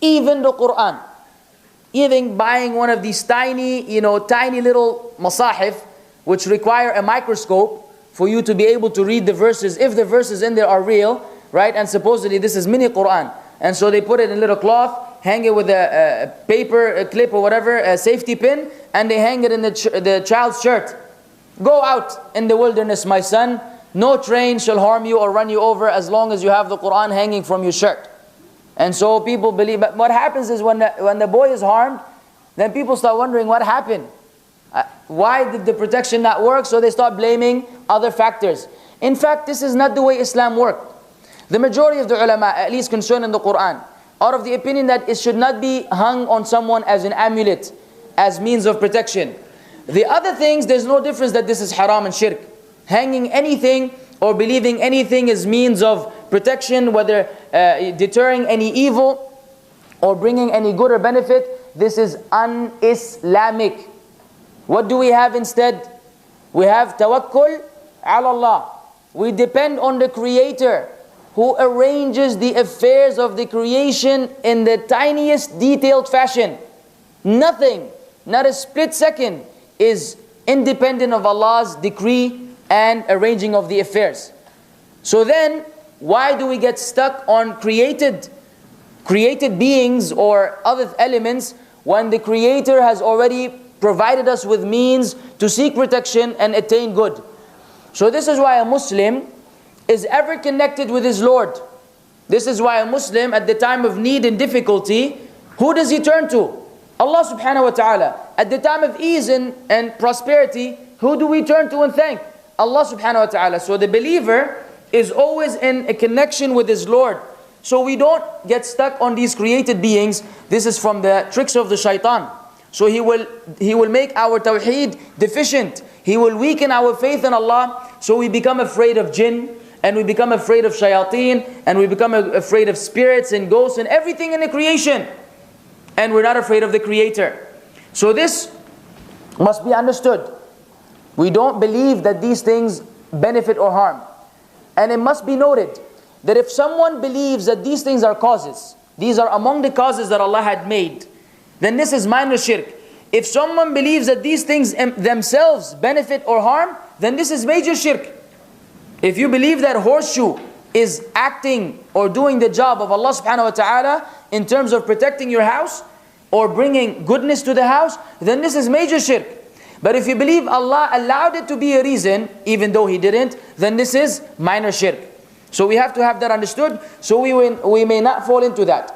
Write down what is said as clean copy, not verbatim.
Even the Qur'an. Even buying one of these tiny, tiny little masahif, which require a microscope for you to be able to read the verses, if the verses in there are real, right? And supposedly this is mini Qur'an. And so they put it in a little cloth, hang it with a paper, a clip or whatever, a safety pin, and they hang it in the child's shirt. Go out in the wilderness, my son. No train shall harm you or run you over as long as you have the Qur'an hanging from your shirt. And so people believe, but what happens is when the boy is harmed, then people start wondering what happened. Why did the protection not work? So they start blaming other factors. In fact, this is not the way Islam worked. The majority of the ulama, at least concerning the Qur'an, are of the opinion that it should not be hung on someone as an amulet, as means of protection. The other things, there's no difference that this is haram and shirk. Hanging anything or believing anything is means of protection, whether deterring any evil or bringing any good or benefit, this is un-Islamic. What do we have instead? We have tawakkul ala Allah. We depend on the Creator who arranges the affairs of the creation in the tiniest detailed fashion. Nothing, not a split second, is independent of Allah's decree and arranging of the affairs. So then, why do we get stuck on created beings or other elements when the Creator has already provided us with means to seek protection and attain good? So this is why a Muslim is ever connected with his Lord. This is why a Muslim at the time of need and difficulty, who does he turn to? Allah subhanahu wa ta'ala. At the time of ease and prosperity, who do we turn to and thank? Allah subhanahu wa ta'ala. So the believer is always in a connection with his Lord. So we don't get stuck on these created beings. This is from the tricks of the shaitan. So he will make our tawheed deficient. He will weaken our faith in Allah. So we become afraid of jinn, and we become afraid of shayateen, and we become afraid of spirits and ghosts and everything in the creation. And we're not afraid of the Creator. So this must be understood. We don't believe that these things benefit or harm. And it must be noted that if someone believes that these things are causes, these are among the causes that Allah had made, then this is minor shirk. If someone believes that these things themselves benefit or harm, then this is major shirk. If you believe that horseshoe is acting or doing the job of Allah subhanahu wa ta'ala in terms of protecting your house or bringing goodness to the house, then this is major shirk. But if you believe Allah allowed it to be a reason, even though He didn't, then this is minor shirk. So we have to have that understood, so we may not fall into that.